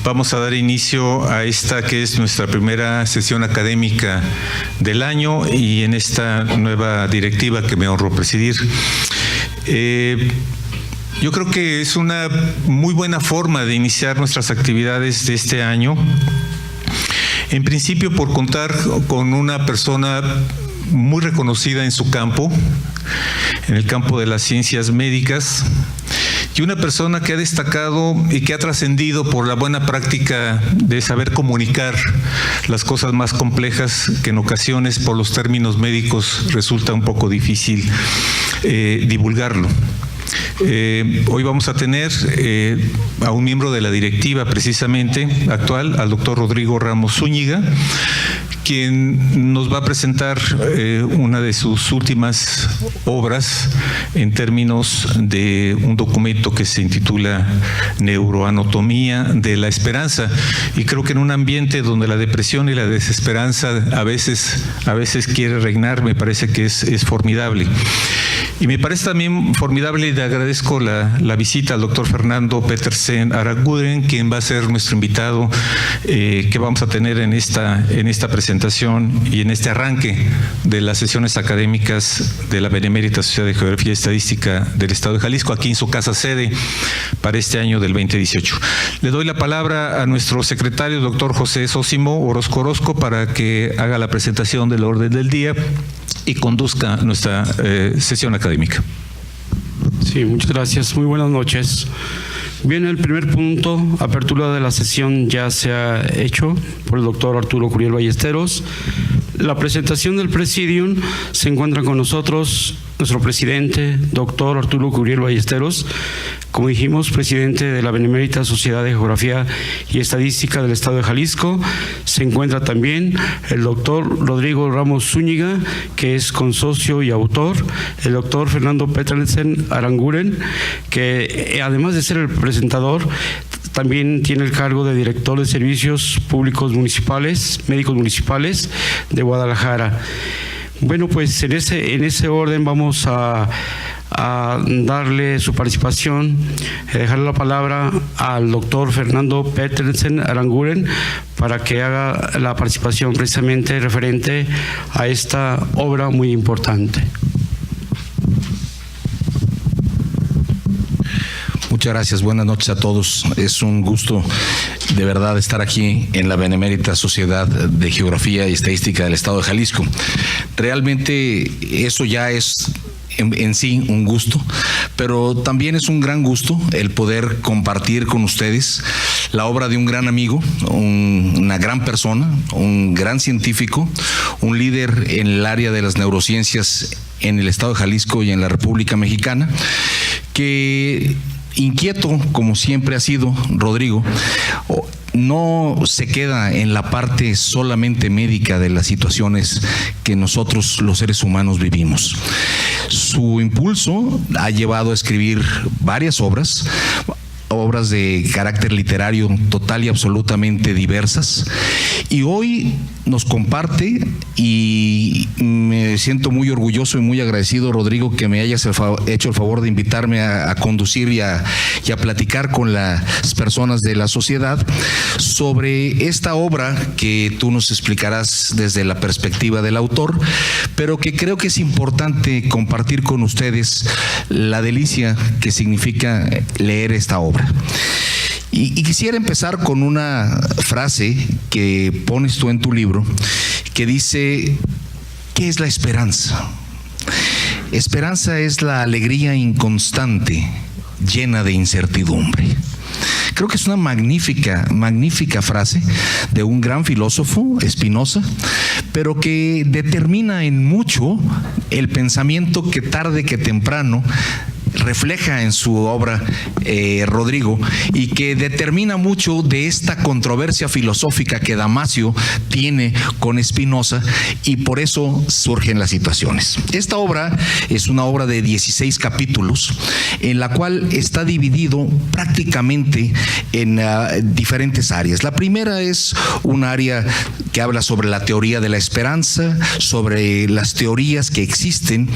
Vamos a dar inicio a esta que es nuestra primera sesión académica del año y en esta nueva directiva que me honro presidir. Yo creo que es una muy buena forma de iniciar nuestras actividades de este año. En principio, por contar con una persona muy reconocida en su campo, en el campo de las ciencias médicas, y una persona que ha destacado y que ha trascendido por la buena práctica de saber comunicar las cosas más complejas que en ocasiones por los términos médicos resulta un poco difícil divulgarlo. Hoy vamos a tener a un miembro de la directiva precisamente actual, al doctor Rodrigo Ramos Zúñiga, quien nos va a presentar una de sus últimas obras en términos de un documento que se intitula Neuroanatomía de la Esperanza. Y creo que en un ambiente donde la depresión y la desesperanza a veces quiere reinar, me parece que es formidable. Y me parece también formidable y le agradezco la visita al doctor Fernando Petersen Aranguren, quien va a ser nuestro invitado que vamos a tener en esta presentación y en este arranque de las sesiones académicas de la Benemérita Sociedad de Geografía y Estadística del Estado de Jalisco, aquí en su casa sede para este año del 2018. Le doy la palabra a nuestro secretario, doctor José Sósimo Orozco, para que haga la presentación del orden del día y conduzca nuestra sesión académica. Sí, muchas gracias. Muy buenas noches. Bien, el primer punto, apertura de la sesión, ya se ha hecho por el doctor Arturo Curiel Ballesteros. La presentación del Presidium, se encuentra con nosotros nuestro presidente, doctor Arturo Curiel Ballesteros, como dijimos, presidente de la Benemérita Sociedad de Geografía y Estadística del Estado de Jalisco. Se encuentra también el doctor Rodrigo Ramos Zúñiga, que es consocio y autor, el doctor Fernando Petersen Aranguren, que además de ser el presentador, también tiene el cargo de director de servicios públicos municipales, médicos municipales de Guadalajara. Bueno, pues en ese orden vamos a darle su participación, dejarle la palabra al doctor Fernando Petersen Aranguren para que haga la participación precisamente referente a esta obra muy importante. Muchas gracias, buenas noches a todos. Es un gusto de verdad estar aquí en la Benemérita Sociedad de Geografía y Estadística del Estado de Jalisco. Realmente eso ya es en sí un gusto, pero también es un gran gusto el poder compartir con ustedes la obra de un gran amigo, una gran persona, un gran científico, un líder en el área de las neurociencias en el Estado de Jalisco y en la República Mexicana, que inquieto, como siempre ha sido Rodrigo, no se queda en la parte solamente médica de las situaciones que nosotros los seres humanos vivimos. Su impulso ha llevado a escribir varias obras de carácter literario total y absolutamente diversas, y hoy nos comparte, y me siento muy orgulloso y muy agradecido, Rodrigo, que me hayas hecho el favor de invitarme a conducir y a platicar con las personas de la sociedad sobre esta obra que tú nos explicarás desde la perspectiva del autor, pero que creo que es importante compartir con ustedes la delicia que significa leer esta obra. Y quisiera empezar con una frase que pones tú en tu libro, que dice: ¿qué es la esperanza? Esperanza es la alegría inconstante, llena de incertidumbre. Creo que es una magnífica frase de un gran filósofo, Spinoza, pero que determina en mucho el pensamiento que tarde que temprano refleja en su obra Rodrigo, y que determina mucho de esta controversia filosófica que Damasio tiene con Spinoza, y por eso surgen las situaciones. Esta obra es una obra de 16 capítulos en la cual está dividido prácticamente en diferentes áreas. La primera es un área que habla sobre la teoría de la esperanza, sobre las teorías que existen,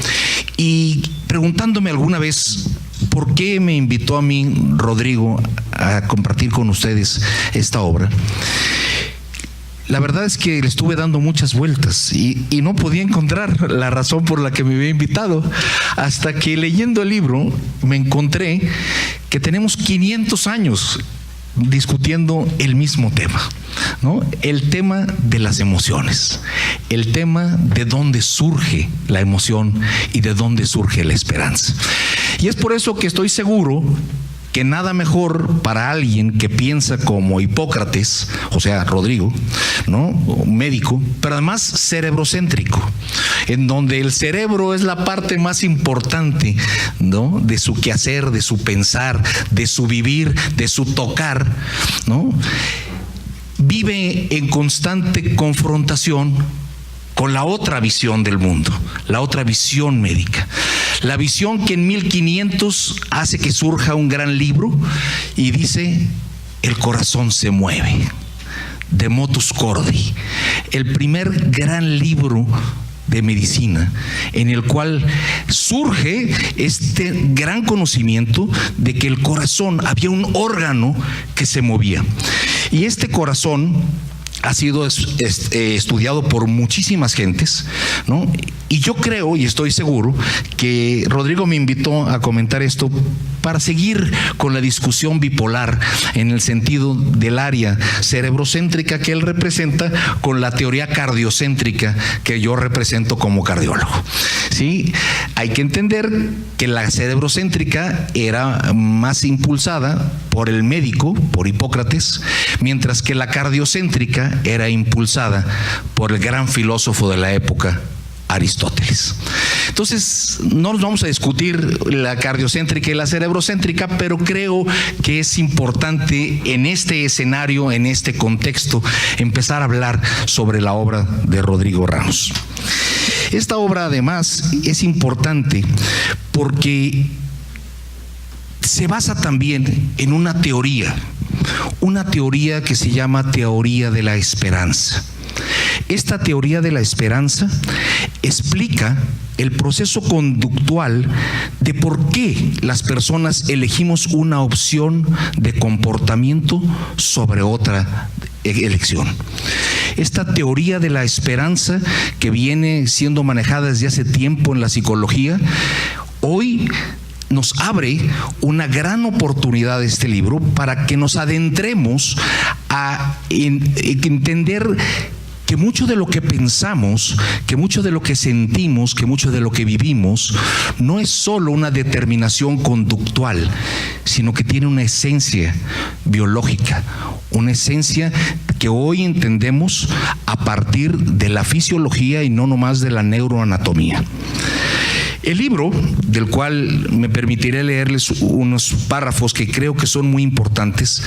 y preguntándome alguna vez ¿por qué me invitó a mí, Rodrigo, a compartir con ustedes esta obra. La verdad es que le estuve dando muchas vueltas y no podía encontrar la razón por la que me había invitado, hasta que leyendo el libro me encontré que tenemos 500 años discutiendo el mismo tema, ¿no? El tema de las emociones, el tema de dónde surge la emoción y de dónde surge la esperanza. Y es por eso que estoy seguro que nada mejor para alguien que piensa como Hipócrates, o sea, Rodrigo, ¿no? Médico, pero además cerebrocéntrico, en donde el cerebro es la parte más importante, ¿no? De su quehacer, de su pensar, de su vivir, de su tocar, ¿no? Vive en constante confrontación con la otra visión del mundo, la otra visión médica. La visión que en 1500 hace que surja un gran libro y dice: el corazón se mueve, de motus cordi, el primer gran libro de medicina en el cual surge este gran conocimiento de que el corazón, había un órgano que se movía, y este corazón ha sido estudiado por muchísimas gentes, ¿no? Y yo creo y estoy seguro que Rodrigo me invitó a comentar esto para seguir con la discusión bipolar en el sentido del área cerebrocéntrica que él representa con la teoría cardiocéntrica que yo represento como cardiólogo. ¿Sí? Hay que entender que la cerebrocéntrica era más impulsada por el médico, por Hipócrates, mientras que la cardiocéntrica era impulsada por el gran filósofo de la época, Aristóteles. Entonces, no nos vamos a discutir la cardiocéntrica y la cerebrocéntrica, pero creo que es importante en este escenario, en este contexto, empezar a hablar sobre la obra de Rodrigo Ramos. Esta obra, además, es importante porque se basa también en una teoría que se llama teoría de la esperanza. Esta teoría de la esperanza explica el proceso conductual de por qué las personas elegimos una opción de comportamiento sobre otra elección. Esta teoría de la esperanza, que viene siendo manejada desde hace tiempo en la psicología, hoy nos abre una gran oportunidad de este libro para que nos adentremos a entender que mucho de lo que pensamos, que mucho de lo que sentimos, que mucho de lo que vivimos, no es solo una determinación conductual, sino que tiene una esencia biológica, una esencia que hoy entendemos a partir de la fisiología y no nomás de la neuroanatomía. El libro, del cual me permitiré leerles unos párrafos que creo que son muy importantes,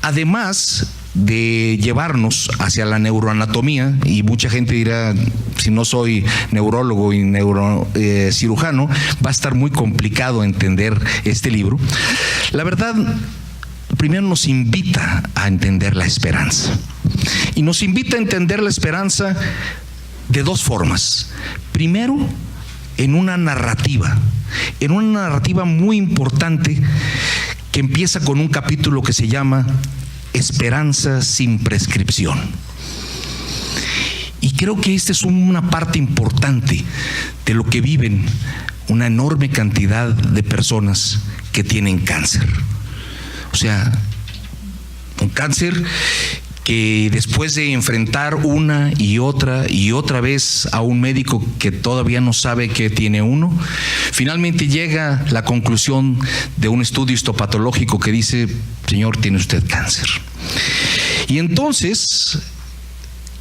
además de llevarnos hacia la neuroanatomía, y mucha gente dirá, si no soy neurólogo y neurocirujano, va a estar muy complicado entender este libro. La verdad, primero nos invita a entender la esperanza, y nos invita a entender la esperanza de dos formas. Primero, en una narrativa muy importante que empieza con un capítulo que se llama Esperanza sin prescripción. Y creo que esta es una parte importante de lo que viven una enorme cantidad de personas que tienen cáncer. O sea, un cáncer que después de enfrentar una y otra vez a un médico que todavía no sabe que tiene uno, finalmente llega la conclusión de un estudio histopatológico que dice: señor, tiene usted cáncer. Y entonces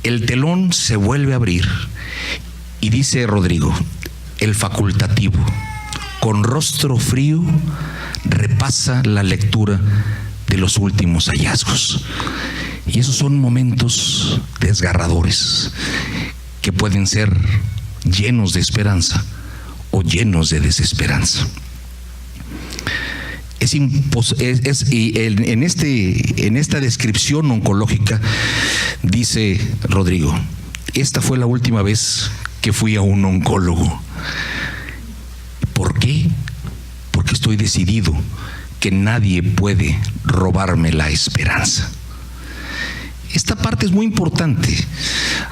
el telón se vuelve a abrir y dice Rodrigo, el facultativo, con rostro frío, repasa la lectura de los últimos hallazgos. Y esos son momentos desgarradores que pueden ser llenos de esperanza o llenos de desesperanza. En esta descripción oncológica dice Rodrigo: esta fue la última vez que fui a un oncólogo. ¿Por qué? Porque estoy decidido que nadie puede robarme la esperanza. Esta parte es muy importante.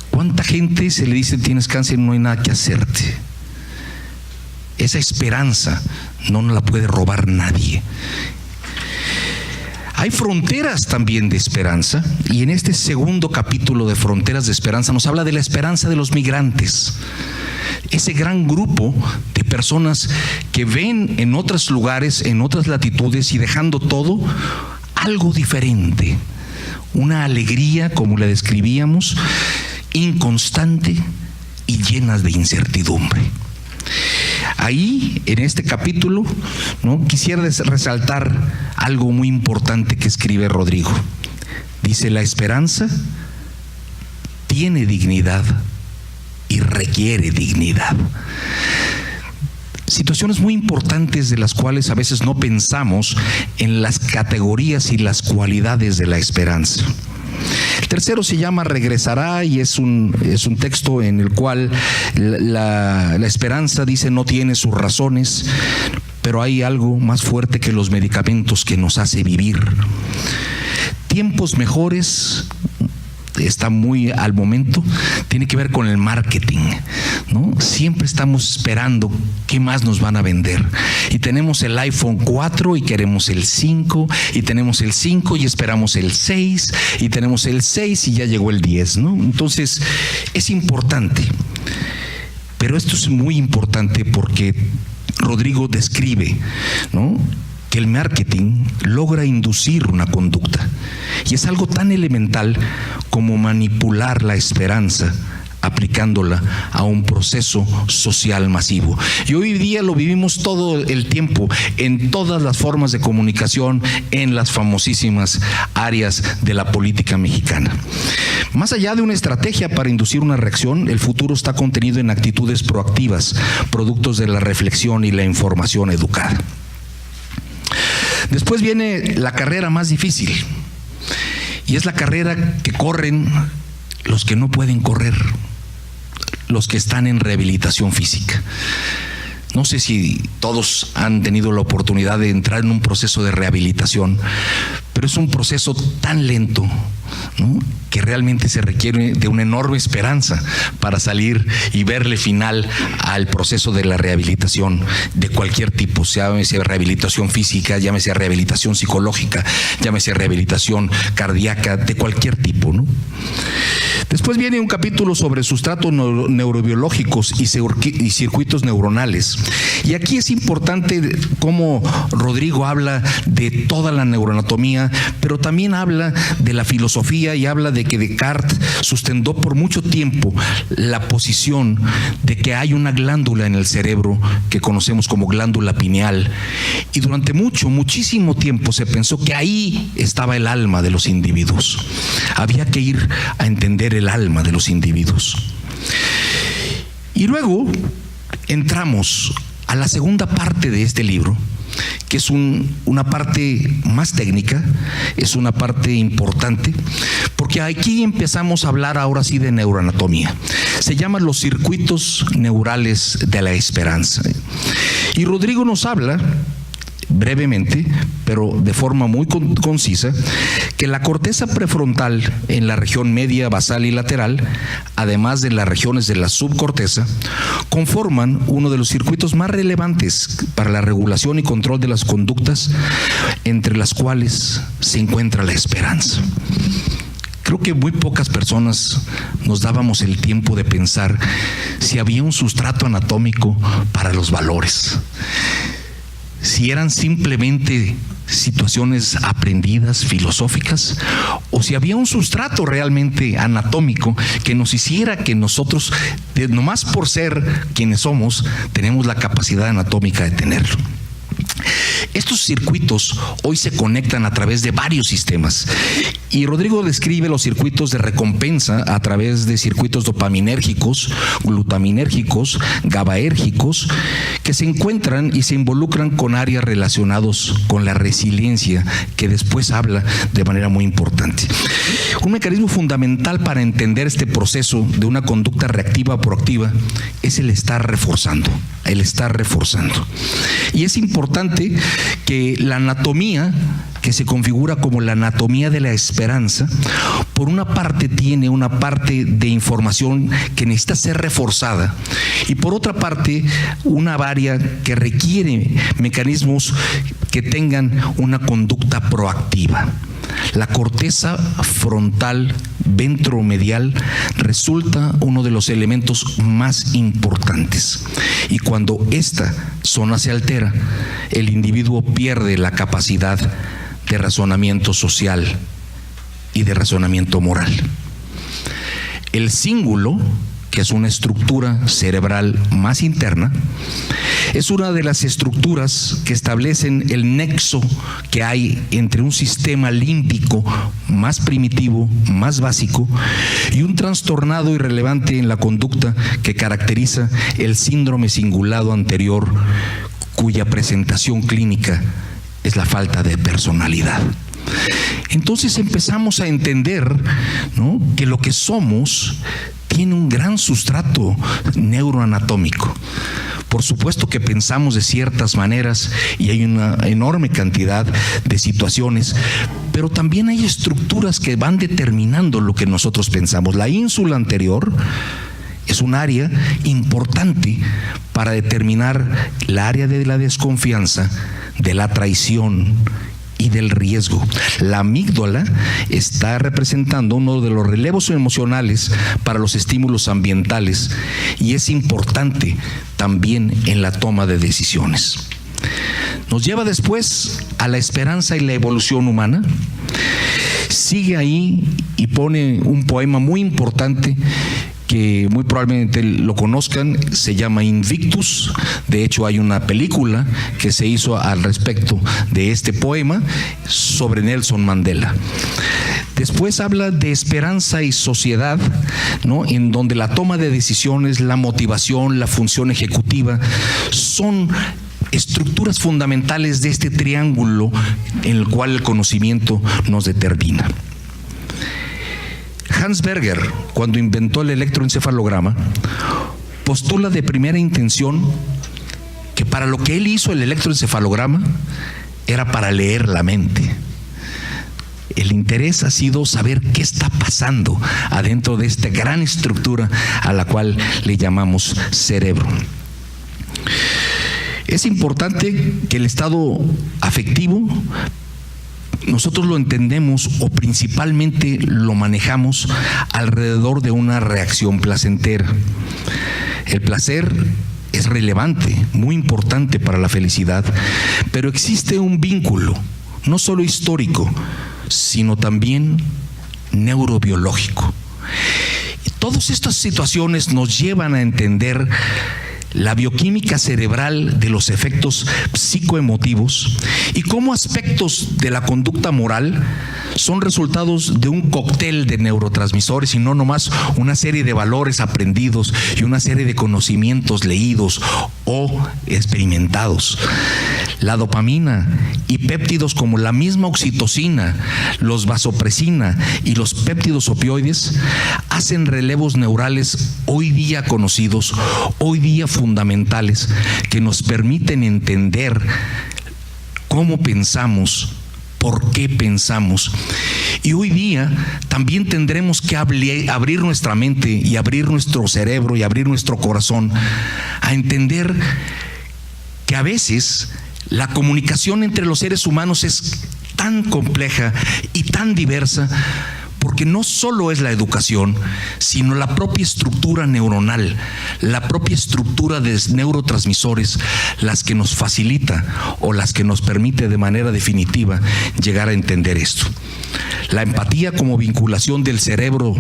¿Cuánta gente se le dice tienes cáncer y no hay nada que hacerte? Esa esperanza no nos la puede robar nadie. Hay fronteras también de esperanza, y en este segundo capítulo de Fronteras de Esperanza nos habla de la esperanza de los migrantes. Ese gran grupo de personas que ven en otros lugares, en otras latitudes, y dejando todo, algo diferente. Una alegría, como la describíamos, inconstante y llena de incertidumbre. Ahí, en este capítulo, ¿no?, quisiera resaltar algo muy importante que escribe Rodrigo. Dice: la esperanza tiene dignidad y requiere dignidad. Situaciones muy importantes de las cuales a veces no pensamos en las categorías y las cualidades de la esperanza. El tercero se llama Regresará, y es un texto en el cual la esperanza dice no tiene sus razones, pero hay algo más fuerte que los medicamentos que nos hace vivir. Tiempos mejores está muy al momento, tiene que ver con el marketing, ¿no? Siempre estamos esperando qué más nos van a vender. Y tenemos el iPhone 4 y queremos el 5, y tenemos el 5 y esperamos el 6, y tenemos el 6 y ya llegó el 10, ¿no? Entonces, es importante. Pero esto es muy importante porque Rodrigo describe, ¿no?, que el marketing logra inducir una conducta, y es algo tan elemental como manipular la esperanza aplicándola a un proceso social masivo. Y hoy día lo vivimos todo el tiempo en todas las formas de comunicación, en las famosísimas áreas de la política mexicana. Más allá de una estrategia para inducir una reacción, el futuro está contenido en actitudes proactivas, productos de la reflexión y la información educada. Después viene la carrera más difícil, y es la carrera que corren los que no pueden correr, los que están en rehabilitación física. No sé si todos han tenido la oportunidad de entrar en un proceso de rehabilitación, pero es un proceso tan lento, ¿no?, que realmente se requiere de una enorme esperanza para salir y verle final al proceso de la rehabilitación de cualquier tipo, llámese rehabilitación física, llámese rehabilitación psicológica, llámese rehabilitación cardíaca, de cualquier tipo, ¿no? Después viene un capítulo sobre sustratos neurobiológicos y circuitos neuronales. Y aquí es importante cómo Rodrigo habla de toda la neuroanatomía, pero también habla de la filosofía, y habla de que Descartes sustentó por mucho tiempo la posición de que hay una glándula en el cerebro que conocemos como glándula pineal, y durante muchísimo tiempo se pensó que ahí estaba el alma de los individuos. Había que ir a entender el alma de los individuos. Y luego entramos a la segunda parte de este libro, que es una parte más técnica, es una parte importante, porque aquí empezamos a hablar ahora sí de neuroanatomía. Se llaman los circuitos neurales de la esperanza. Y Rodrigo nos habla brevemente, pero de forma muy concisa, que la corteza prefrontal en la región media, basal y lateral, además de las regiones de la subcorteza, conforman uno de los circuitos más relevantes para la regulación y control de las conductas, entre las cuales se encuentra la esperanza. Creo que muy pocas personas nos dábamos el tiempo de pensar si había un sustrato anatómico para los valores, si eran simplemente situaciones aprendidas, filosóficas, o si había un sustrato realmente anatómico que nos hiciera que nosotros, nomás por ser quienes somos, tenemos la capacidad anatómica de tenerlo. Estos circuitos hoy se conectan a través de varios sistemas, y Rodrigo describe los circuitos de recompensa a través de circuitos dopaminérgicos, glutaminérgicos, GABAérgicos, que se encuentran y se involucran con áreas relacionadas con la resiliencia, que después habla de manera muy importante. Un mecanismo fundamental para entender este proceso de una conducta reactiva o proactiva es el estar reforzando. Y es importante que la anatomía, que se configura como la anatomía de la esperanza, por una parte tiene una parte de información que necesita ser reforzada y por otra parte una área que requiere mecanismos que tengan una conducta proactiva. La corteza frontal ventromedial resulta uno de los elementos más importantes y cuando esta zona se altera, el individuo pierde la capacidad de razonamiento social y de razonamiento moral. El cíngulo, que es una estructura cerebral más interna, es una de las estructuras que establecen el nexo que hay entre un sistema límbico más primitivo, más básico, y un trastornado irrelevante en la conducta que caracteriza el síndrome cingulado anterior, cuya presentación clínica es la falta de personalidad. Entonces empezamos a entender, ¿no?, que lo que somos tiene un gran sustrato neuroanatómico. Por supuesto que pensamos de ciertas maneras y hay una enorme cantidad de situaciones, pero también hay estructuras que van determinando lo que nosotros pensamos. La ínsula anterior es un área importante para determinar la área de la desconfianza, de la traición y del riesgo. La amígdala está representando uno de los relevos emocionales para los estímulos ambientales y es importante también en la toma de decisiones. Nos lleva después a la esperanza y la evolución humana. Sigue ahí y pone un poema muy importante que muy probablemente lo conozcan, se llama Invictus. De hecho hay una película que se hizo al respecto de este poema sobre Nelson Mandela. Después habla de esperanza y sociedad, ¿no?, en donde la toma de decisiones, la motivación, la función ejecutiva son estructuras fundamentales de este triángulo en el cual el conocimiento nos determina. Hans Berger, cuando inventó el electroencefalograma, postula de primera intención que para lo que él hizo el electroencefalograma era para leer la mente. El interés ha sido saber qué está pasando adentro de esta gran estructura a la cual le llamamos cerebro. Es importante que el estado afectivo nosotros lo entendemos o principalmente lo manejamos alrededor de una reacción placentera. El placer es relevante, muy importante para la felicidad, pero existe un vínculo, no solo histórico, sino también neurobiológico. Todas estas situaciones nos llevan a entender la bioquímica cerebral de los efectos psicoemotivos y cómo aspectos de la conducta moral son resultados de un cóctel de neurotransmisores y no nomás una serie de valores aprendidos y una serie de conocimientos leídos o experimentados. La dopamina y péptidos como la misma oxitocina, los vasopresina y los péptidos opioides hacen relevos neurales hoy día conocidos, hoy día fundamentales, que nos permiten entender cómo pensamos, por qué pensamos. Y hoy día también tendremos que abrir nuestra mente y abrir nuestro cerebro y abrir nuestro corazón a entender que a veces la comunicación entre los seres humanos es tan compleja y tan diversa, porque no solo es la educación, sino la propia estructura neuronal, la propia estructura de neurotransmisores, las que nos facilita o las que nos permite de manera definitiva llegar a entender esto. La empatía como vinculación del cerebro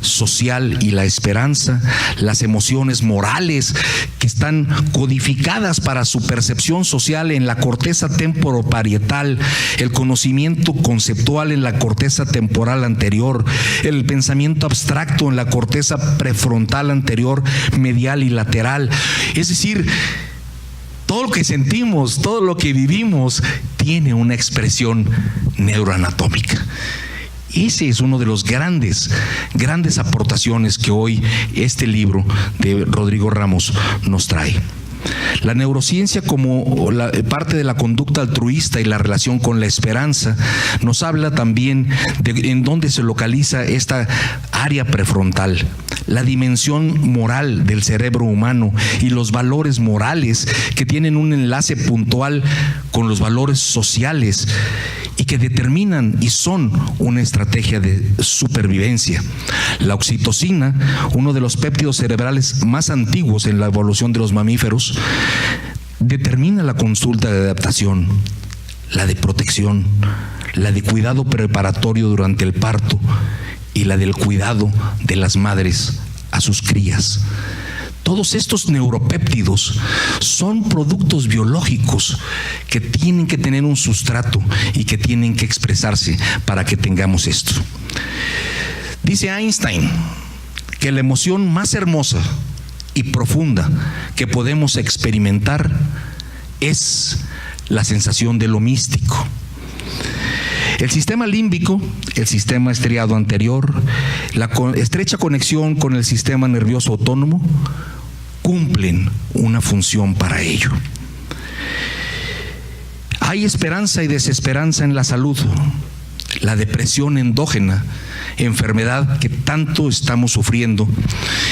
social y la esperanza, las emociones morales que están codificadas para su percepción social en la corteza temporoparietal, el conocimiento conceptual en la corteza temporal anterior, el pensamiento abstracto en la corteza prefrontal anterior, medial y lateral. Es decir, todo lo que sentimos, todo lo que vivimos tiene una expresión neuroanatómica. Ese es uno de los grandes aportaciones que hoy este libro de Rodrigo Ramos nos trae. La neurociencia, como parte de la conducta altruista y la relación con la esperanza, nos habla también de en dónde se localiza esta área prefrontal, la dimensión moral del cerebro humano y los valores morales que tienen un enlace puntual con los valores sociales y que determinan y son una estrategia de supervivencia. La oxitocina, uno de los péptidos cerebrales más antiguos en la evolución de los mamíferos, determina la conducta de adaptación, la de protección, la de cuidado preparatorio durante el parto y la del cuidado de las madres a sus crías. Todos estos neuropéptidos son productos biológicos que tienen que tener un sustrato y que tienen que expresarse para que tengamos esto. Dice Einstein que la emoción más hermosa y profunda que podemos experimentar es la sensación de lo místico. El sistema límbico, el sistema estriado anterior, la estrecha conexión con el sistema nervioso autónomo cumplen una función para ello. Hay esperanza y desesperanza en la salud. La depresión endógena, enfermedad que tanto estamos sufriendo.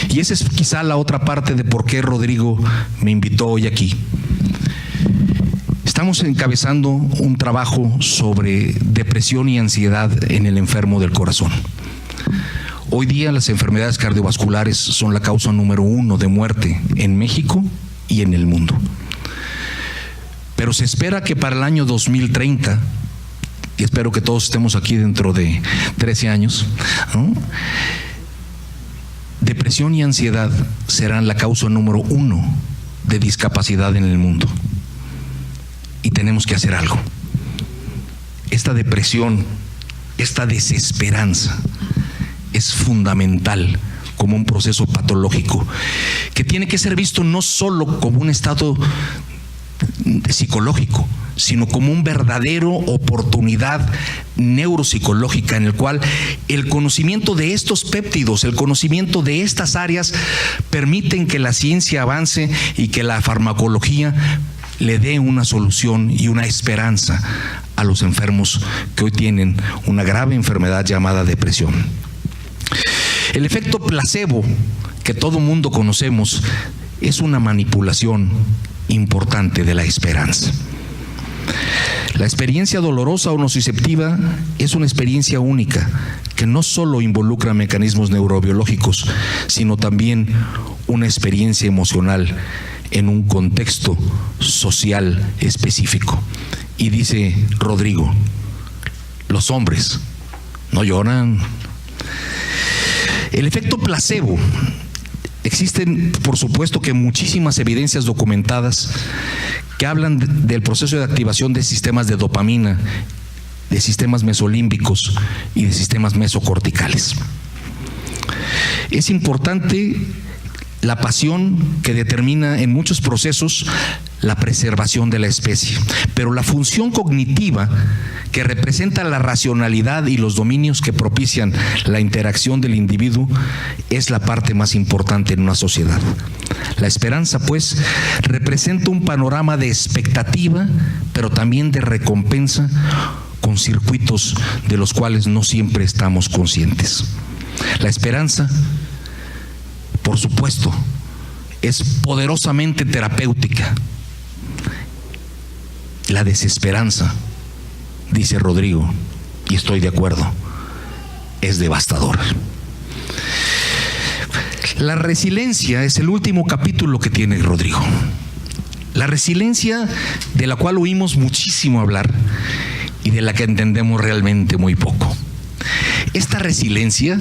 Y esa es quizá la otra parte de por qué Rodrigo me invitó hoy aquí. Estamos encabezando un trabajo sobre depresión y ansiedad en el enfermo del corazón. Hoy día las enfermedades cardiovasculares son la causa número 1 de muerte en México y en el mundo. Pero se espera que para el año 2030, y espero que todos estemos aquí dentro de 13 años, ¿no?, depresión y ansiedad serán la causa número 1 de discapacidad en el mundo. Y tenemos que hacer algo. Esta depresión, esta desesperanza es fundamental como un proceso patológico que tiene que ser visto no solo como un estado psicológico, sino como un verdadero oportunidad neuropsicológica en el cual el conocimiento de estos péptidos, el conocimiento de estas áreas permiten que la ciencia avance y que la farmacología le dé una solución y una esperanza a los enfermos que hoy tienen una grave enfermedad llamada depresión. El efecto placebo, que todo mundo conocemos, es una manipulación importante de la esperanza. La experiencia dolorosa o nociceptiva es una experiencia única que no solo involucra mecanismos neurobiológicos, sino también una experiencia emocional en un contexto social específico. Y dice Rodrigo, los hombres no lloran. El efecto placebo. Existen, por supuesto, que muchísimas evidencias documentadas que hablan del proceso de activación de sistemas de dopamina, de sistemas mesolímbicos y de sistemas mesocorticales. Es importante la pasión que determina en muchos procesos la preservación de la especie, pero la función cognitiva que representa la racionalidad y los dominios que propician la interacción del individuo es la parte más importante en una sociedad. La esperanza, pues, representa un panorama de expectativa, pero también de recompensa, con circuitos de los cuales no siempre estamos conscientes. La esperanza, por supuesto, es poderosamente terapéutica. La desesperanza, dice Rodrigo, y estoy de acuerdo, es devastadora. La resiliencia es el último capítulo que tiene Rodrigo. La resiliencia, de la cual oímos muchísimo hablar y de la que entendemos realmente muy poco. Esta resiliencia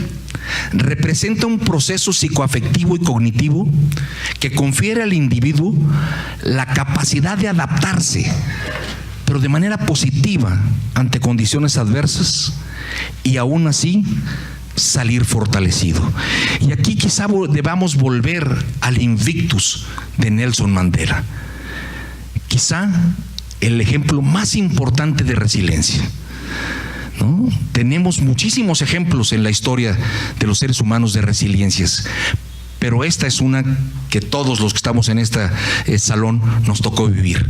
representa un proceso psicoafectivo y cognitivo que confiere al individuo la capacidad de adaptarse, pero de manera positiva ante condiciones adversas y aún así salir fortalecido. Y aquí quizá debamos volver al Invictus de Nelson Mandela, quizá el ejemplo más importante de resiliencia, ¿no? Tenemos muchísimos ejemplos en la historia de los seres humanos de resiliencias, pero esta es una que todos los que estamos en este salón nos tocó vivir.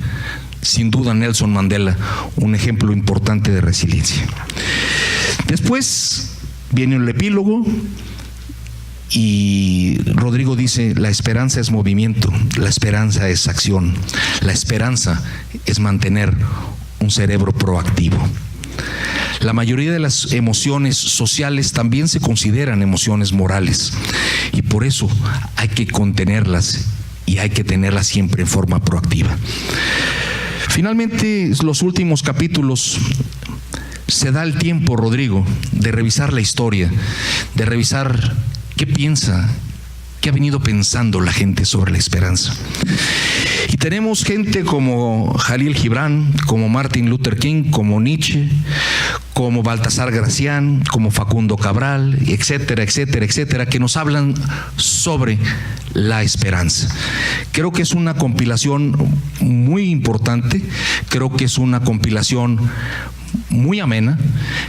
Sin duda, Nelson Mandela, un ejemplo importante de resiliencia. Después viene el epílogo y Rodrigo dice: la esperanza es movimiento, la esperanza es acción, la esperanza es mantener un cerebro proactivo. La mayoría de las emociones sociales también se consideran emociones morales y por eso hay que contenerlas y hay que tenerlas siempre en forma proactiva. Finalmente, los últimos capítulos se da el tiempo, Rodrigo, de revisar la historia, de revisar qué piensa, qué ha venido pensando la gente sobre la esperanza. Y tenemos gente como Jalil Gibran, como Martin Luther King, como Nietzsche, como Baltasar Gracián, como Facundo Cabral, etcétera, etcétera, etcétera, que nos hablan sobre la esperanza. Creo que es una compilación muy importante, creo que es una compilación muy amena,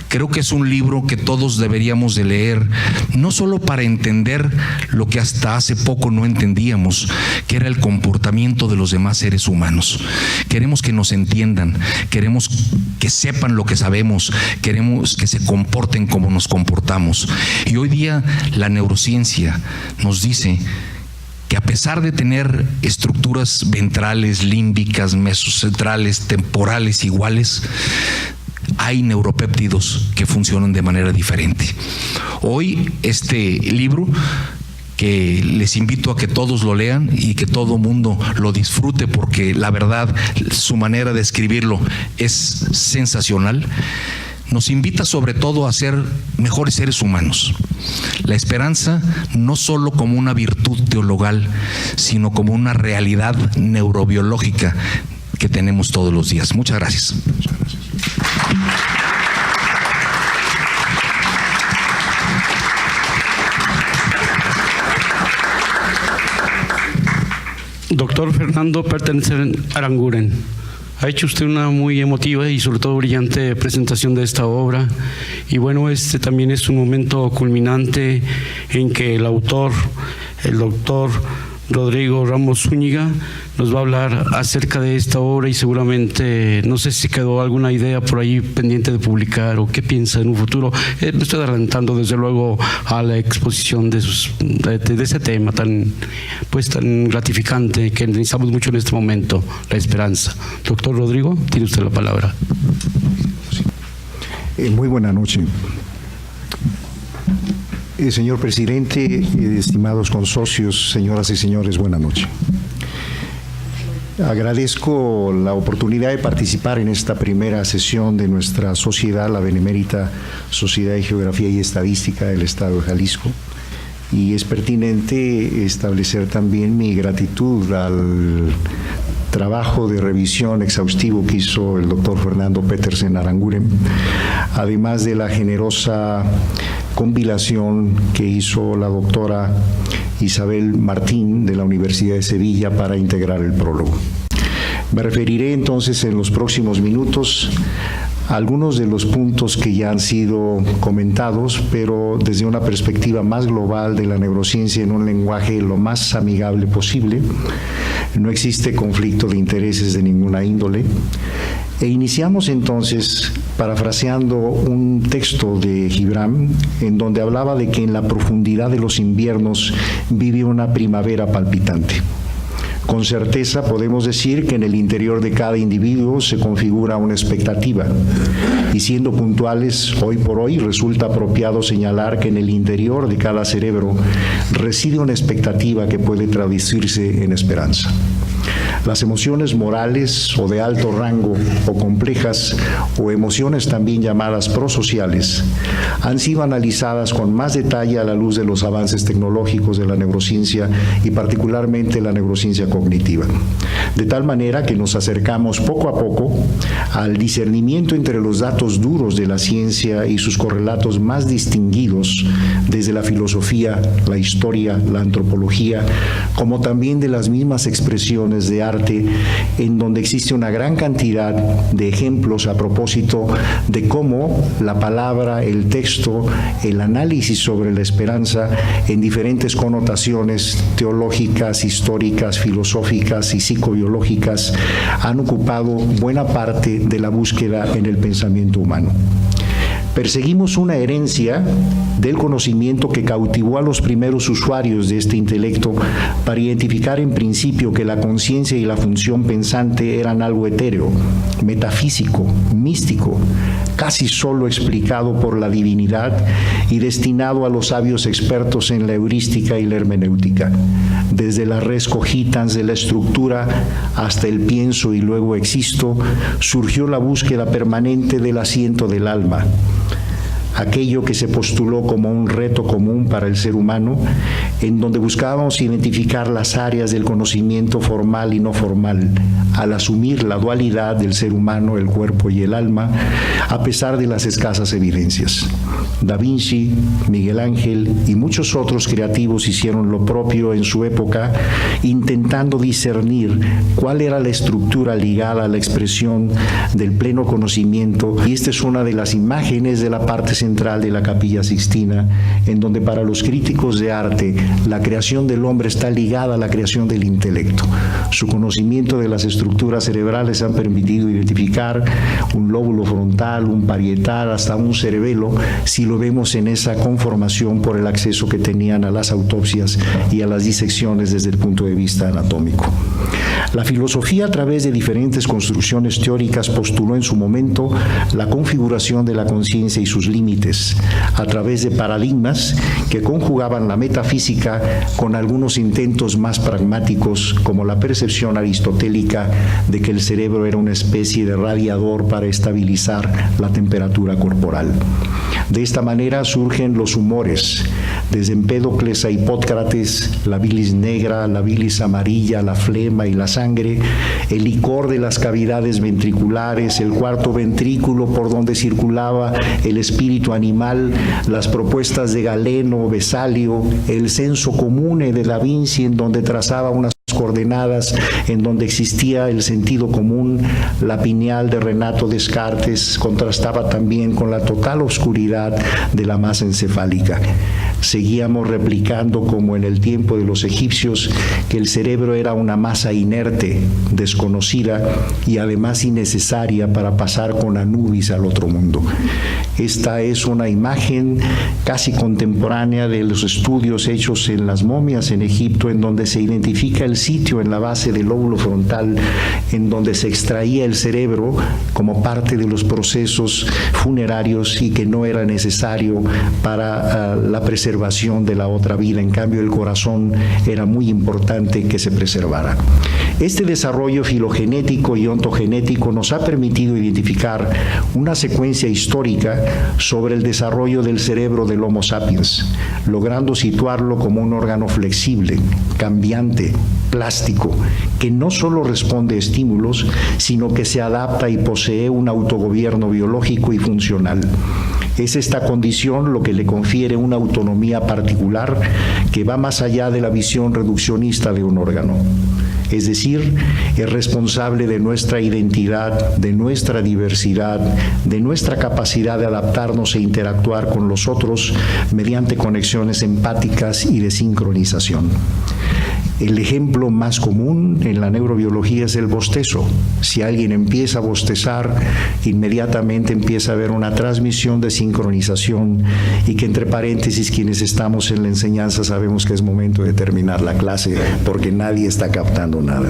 creo que es un libro que todos deberíamos de leer, no solo para entender lo que hasta hace poco no entendíamos, que era el comportamiento de los demás seres humanos. Queremos que nos entiendan, queremos que sepan lo que sabemos, queremos que se comporten como nos comportamos. Y hoy día la neurociencia nos dice que a pesar de tener estructuras ventrales, límbicas, mesocentrales, temporales iguales, hay neuropéptidos que funcionan de manera diferente. Hoy este libro, que les invito a que todos lo lean y que todo mundo lo disfrute, porque la verdad su manera de escribirlo es sensacional, nos invita sobre todo a ser mejores seres humanos. La esperanza no solo como una virtud teologal, sino como una realidad neurobiológica que tenemos todos los días. Muchas gracias. Doctor Fernando Petersen Aranguren, ha hecho usted una muy emotiva y sobre todo brillante presentación de esta obra, y bueno, este también es un momento culminante en que el autor, el doctor Rodrigo Ramos Zúñiga, nos va a hablar acerca de esta obra y seguramente, no sé si quedó alguna idea por ahí pendiente de publicar o qué piensa en un futuro. Me estoy adelantando desde luego a la exposición de ese tema tan gratificante que necesitamos mucho en este momento, la esperanza. Doctor Rodrigo, tiene usted la palabra. Muy buena noche. Señor presidente, estimados consocios, señoras y señores, buena noche. Agradezco la oportunidad de participar en esta primera sesión de nuestra sociedad, la Benemérita Sociedad de Geografía y Estadística del Estado de Jalisco, y es pertinente establecer también mi gratitud al trabajo de revisión exhaustivo que hizo el doctor Fernando Petersen Aranguren, además de la generosa compilación que hizo la doctora Isabel Martín de la Universidad de Sevilla para integrar el prólogo. Me referiré entonces en los próximos minutos a algunos de los puntos que ya han sido comentados, pero desde una perspectiva más global de la neurociencia en un lenguaje lo más amigable posible. No existe conflicto de intereses de ninguna índole. E iniciamos entonces parafraseando un texto de Gibran, en donde hablaba de que en la profundidad de los inviernos vive una primavera palpitante. Con certeza podemos decir que en el interior de cada individuo se configura una expectativa, y siendo puntuales, hoy por hoy resulta apropiado señalar que en el interior de cada cerebro reside una expectativa que puede traducirse en esperanza. Las emociones morales o de alto rango o complejas, o emociones también llamadas prosociales, han sido analizadas con más detalle a la luz de los avances tecnológicos de la neurociencia y particularmente la neurociencia cognitiva. De tal manera que nos acercamos poco a poco al discernimiento entre los datos duros de la ciencia y sus correlatos más distinguidos desde la filosofía, la historia, la antropología, como también de las mismas expresiones de arte arte, en donde existe una gran cantidad de ejemplos a propósito de cómo la palabra, el texto, el análisis sobre la esperanza en diferentes connotaciones teológicas, históricas, filosóficas y psicobiológicas han ocupado buena parte de la búsqueda en el pensamiento humano. Perseguimos una herencia del conocimiento que cautivó a los primeros usuarios de este intelecto para identificar en principio que la conciencia y la función pensante eran algo etéreo, metafísico, místico, casi solo explicado por la divinidad y destinado a los sabios expertos en la heurística y la hermenéutica. Desde la res cogitans de la estructura hasta el pienso y luego existo, surgió la búsqueda permanente del asiento del alma, aquello que se postuló como un reto común para el ser humano, en donde buscábamos identificar las áreas del conocimiento formal y no formal, al asumir la dualidad del ser humano, el cuerpo y el alma, a pesar de las escasas evidencias. Da Vinci, Miguel Ángel y muchos otros creativos hicieron lo propio en su época, intentando discernir cuál era la estructura ligada a la expresión del pleno conocimiento, y esta es una de las imágenes de la parte central de la Capilla Sixtina, en donde para los críticos de arte la creación del hombre está ligada a la creación del intelecto. Su conocimiento de las estructuras cerebrales han permitido identificar un lóbulo frontal, un parietal, hasta un cerebelo, si lo vemos en esa conformación por el acceso que tenían a las autopsias y a las disecciones desde el punto de vista anatómico. La filosofía, a través de diferentes construcciones teóricas, postuló en su momento la configuración de la conciencia y sus límites, a través de paradigmas que conjugaban la metafísica con algunos intentos más pragmáticos, como la percepción aristotélica de que el cerebro era una especie de radiador para estabilizar la temperatura corporal. De esta manera surgen los humores, desde Empédocles a Hipócrates, la bilis negra, la bilis amarilla, la flema y la sangre, el licor de las cavidades ventriculares, el cuarto ventrículo por donde circulaba el espíritu animal, las propuestas de Galeno, Vesalio, el senso comune de Da Vinci, en donde trazaba unas coordenadas en donde existía el sentido común, la pineal de Renato Descartes contrastaba también con la total oscuridad de la masa encefálica. Seguíamos replicando, como en el tiempo de los egipcios, que el cerebro era una masa inerte, desconocida y además innecesaria para pasar con Anubis al otro mundo. Esta es una imagen casi contemporánea de los estudios hechos en las momias en Egipto, en donde se identifica el sitio en la base del lóbulo frontal en donde se extraía el cerebro como parte de los procesos funerarios y que no era necesario para la preservación de la otra vida. En cambio, el corazón era muy importante que se preservara. Este desarrollo filogenético y ontogenético nos ha permitido identificar una secuencia histórica sobre el desarrollo del cerebro del Homo sapiens, logrando situarlo como un órgano flexible, cambiante, plástico, que no solo responde a estímulos, sino que se adapta y posee un autogobierno biológico y funcional. Es esta condición lo que le confiere una autonomía particular que va más allá de la visión reduccionista de un órgano. Es decir, es responsable de nuestra identidad, de nuestra diversidad, de nuestra capacidad de adaptarnos e interactuar con los otros mediante conexiones empáticas y de sincronización. El ejemplo más común en la neurobiología es el bostezo. Si alguien empieza a bostezar, inmediatamente empieza a haber una transmisión de sincronización y que, entre paréntesis, quienes estamos en la enseñanza sabemos que es momento de terminar la clase porque nadie está captando nada.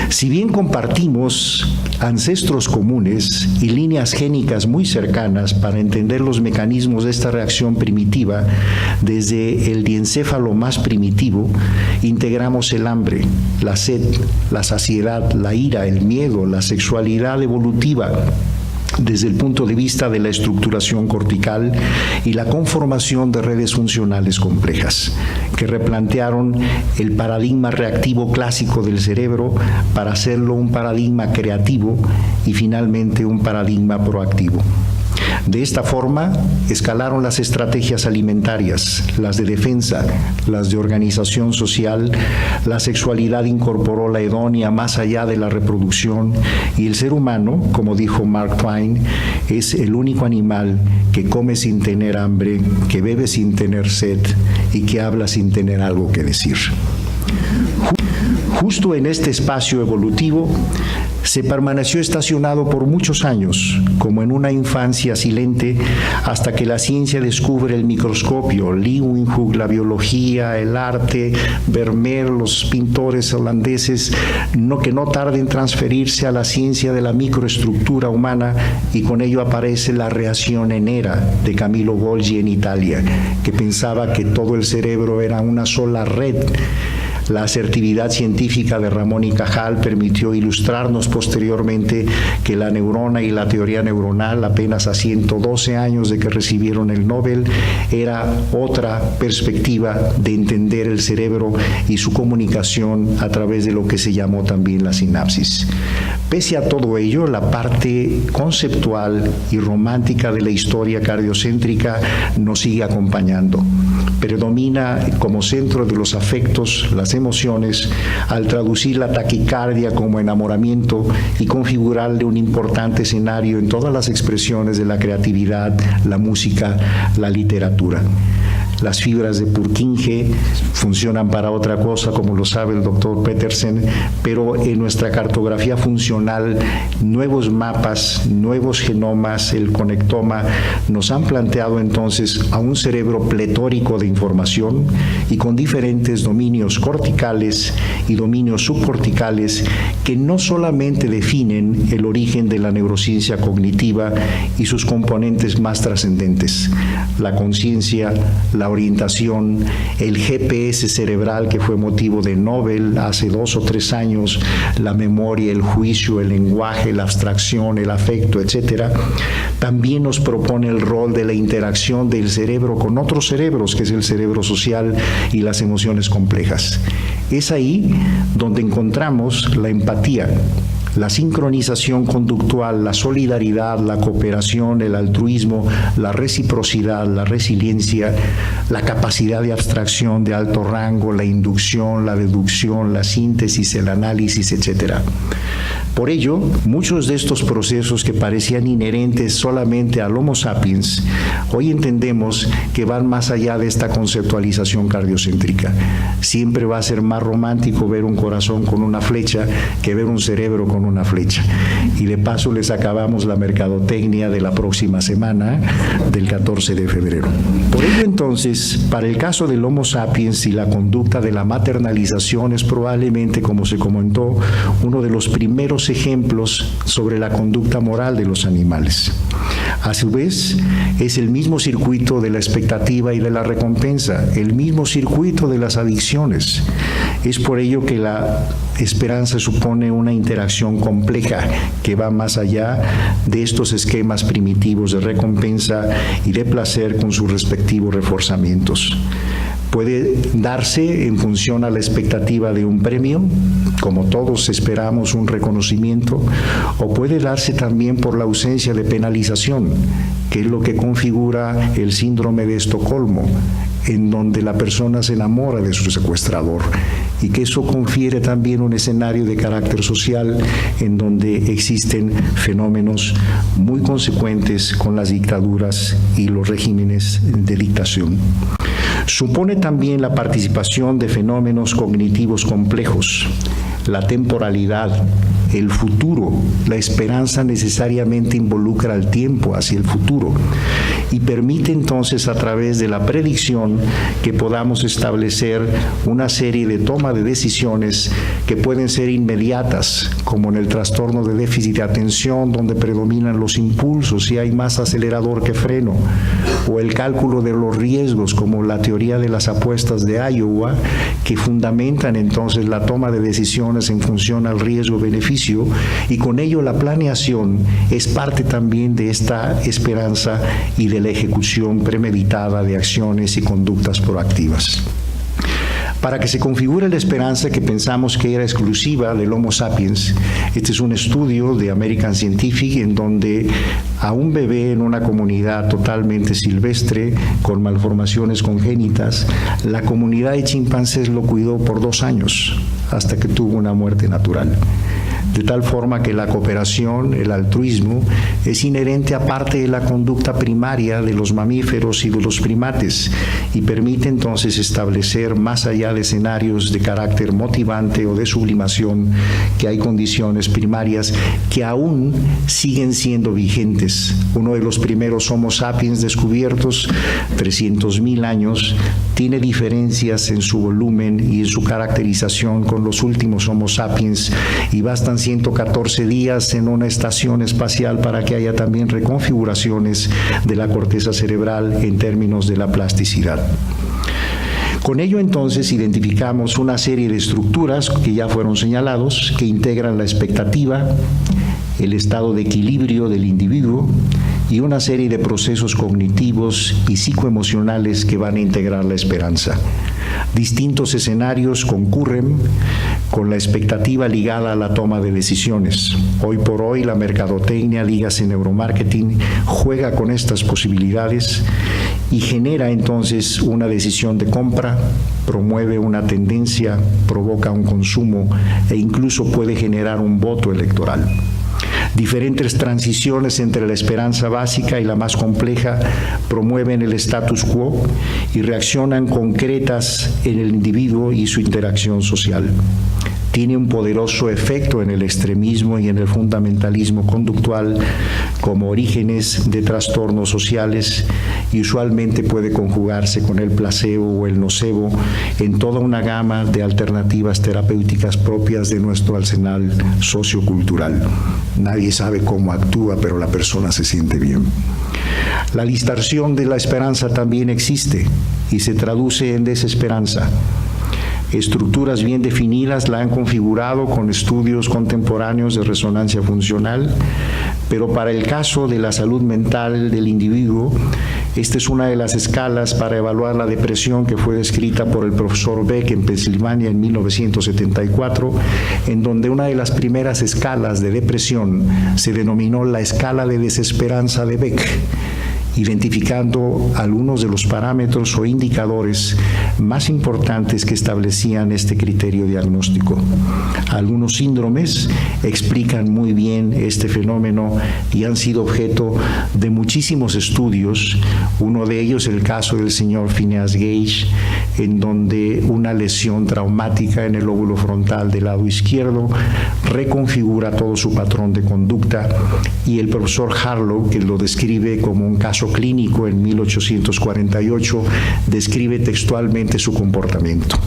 Si bien compartimos ancestros comunes y líneas génicas muy cercanas para entender los mecanismos de esta reacción primitiva, desde el diencéfalo más primitivo, integramos el hambre, la sed, la saciedad, la ira, el miedo, la sexualidad evolutiva, desde el punto de vista de la estructuración cortical y la conformación de redes funcionales complejas, que replantearon el paradigma reactivo clásico del cerebro para hacerlo un paradigma creativo y finalmente un paradigma proactivo. De esta forma, escalaron las estrategias alimentarias, las de defensa, las de organización social, la sexualidad incorporó la hedonia más allá de la reproducción y el ser humano, como dijo Mark Twain, es el único animal que come sin tener hambre, que bebe sin tener sed y que habla sin tener algo que decir. Justo en este espacio evolutivo se permaneció estacionado por muchos años, como en una infancia silente, hasta que la ciencia descubre el microscopio, Leeuwenhoek, la biología, el arte, Vermeer, los pintores holandeses, que no tarda en transferirse a la ciencia de la microestructura humana, y con ello aparece la reacción enera de Camillo Golgi en Italia, que pensaba que todo el cerebro era una sola red. La asertividad científica de Ramón y Cajal permitió ilustrarnos posteriormente que la neurona y la teoría neuronal, apenas a 112 años de que recibieron el Nobel, era otra perspectiva de entender el cerebro y su comunicación a través de lo que se llamó también la sinapsis. Pese a todo ello, la parte conceptual y romántica de la historia cardiocéntrica nos sigue acompañando. Predomina como centro de los afectos las emociones, al traducir la taquicardia como enamoramiento y configurarle un importante escenario en todas las expresiones de la creatividad, la música, la literatura. Las fibras de Purkinje funcionan para otra cosa, como lo sabe el doctor Petersen, pero en nuestra cartografía funcional, nuevos mapas, nuevos genomas, el conectoma, nos han planteado entonces a un cerebro pletórico de información y con diferentes dominios corticales y dominios subcorticales que no solamente definen el origen de la neurociencia cognitiva y sus componentes más trascendentes, la conciencia, la orientación, el GPS cerebral que fue motivo de Nobel hace 2 o 3 años, la memoria, el juicio, el lenguaje, la abstracción, el afecto, etcétera, también nos propone el rol de la interacción del cerebro con otros cerebros, que es el cerebro social y las emociones complejas. Es ahí donde encontramos la empatía, la sincronización conductual, la solidaridad, la cooperación, el altruismo, la reciprocidad, la resiliencia, la capacidad de abstracción de alto rango, la inducción, la deducción, la síntesis, el análisis, etcétera. Por ello, muchos de estos procesos que parecían inherentes solamente al Homo sapiens, hoy entendemos que van más allá de esta conceptualización cardiocéntrica. Siempre va a ser más romántico ver un corazón con una flecha que ver un cerebro con una flecha. Y de paso les acabamos la mercadotecnia de la próxima semana, del 14 de febrero. Por ello entonces, para el caso del Homo sapiens y la conducta de la maternalización es probablemente, como se comentó, uno de los primeros ejemplos sobre la conducta moral de los animales. A su vez, es el mismo circuito de la expectativa y de la recompensa, el mismo circuito de las adicciones. Es por ello que la esperanza supone una interacción compleja que va más allá de estos esquemas primitivos de recompensa y de placer con sus respectivos reforzamientos. Puede darse en función a la expectativa de un premio, como todos esperamos un reconocimiento, o puede darse también por la ausencia de penalización, que es lo que configura el síndrome de Estocolmo, en donde la persona se enamora de su secuestrador, y que eso confiere también un escenario de carácter social en donde existen fenómenos muy consecuentes con las dictaduras y los regímenes de dictación. Supone también la participación de fenómenos cognitivos complejos, la temporalidad, el futuro. La esperanza necesariamente involucra al tiempo hacia el futuro y permite entonces a través de la predicción que podamos establecer una serie de toma de decisiones que pueden ser inmediatas, como en el trastorno de déficit de atención, donde predominan los impulsos y hay más acelerador que freno, o el cálculo de los riesgos, como la teoría de las apuestas de Iowa, que fundamentan entonces la toma de decisiones en función al riesgo-beneficio, y con ello la planeación es parte también de esta esperanza y de la ejecución premeditada de acciones y conductas proactivas. Para que se configure la esperanza que pensamos que era exclusiva del Homo sapiens, este es un estudio de American Scientific en donde a un bebé en una comunidad totalmente silvestre con malformaciones congénitas, la comunidad de chimpancés lo cuidó por 2 años hasta que tuvo una muerte natural. De tal forma que la cooperación, el altruismo, es inherente a parte de la conducta primaria de los mamíferos y de los primates y permite entonces establecer, más allá de escenarios de carácter motivante o de sublimación, que hay condiciones primarias que aún siguen siendo vigentes. Uno de los primeros Homo sapiens descubiertos, 300.000 años, tiene diferencias en su volumen y en su caracterización con los últimos Homo sapiens y bastan 114 días en una estación espacial para que haya también reconfiguraciones de la corteza cerebral en términos de la plasticidad. Con ello entonces identificamos una serie de estructuras que ya fueron señalados, que integran la expectativa, el estado de equilibrio del individuo y una serie de procesos cognitivos y psicoemocionales que van a integrar la esperanza. Distintos escenarios concurren con la expectativa ligada a la toma de decisiones. Hoy por hoy la mercadotecnia, dígase neuromarketing, juega con estas posibilidades y genera entonces una decisión de compra, promueve una tendencia, provoca un consumo e incluso puede generar un voto electoral. Diferentes transiciones entre la esperanza básica y la más compleja promueven el status quo y reaccionan concretas en el individuo y su interacción social. Tiene un poderoso efecto en el extremismo y en el fundamentalismo conductual como orígenes de trastornos sociales y usualmente puede conjugarse con el placebo o el nocebo en toda una gama de alternativas terapéuticas propias de nuestro arsenal sociocultural. Nadie sabe cómo actúa, pero la persona se siente bien. La distorsión de la esperanza también existe y se traduce en desesperanza. Estructuras bien definidas la han configurado con estudios contemporáneos de resonancia funcional, pero para el caso de la salud mental del individuo, esta es una de las escalas para evaluar la depresión que fue descrita por el profesor Beck en Pensilvania en 1974, en donde una de las primeras escalas de depresión se denominó la escala de desesperanza de Beck, identificando algunos de los parámetros o indicadores más importantes que establecían este criterio diagnóstico. Algunos síndromes explican muy bien este fenómeno y han sido objeto de muchísimos estudios. Uno de ellos el caso del señor Phineas Gage, en donde una lesión traumática en el lóbulo frontal del lado izquierdo reconfigura todo su patrón de conducta, y el profesor Harlow, que lo describe como un caso clínico en 1848, describe textualmente su comportamiento.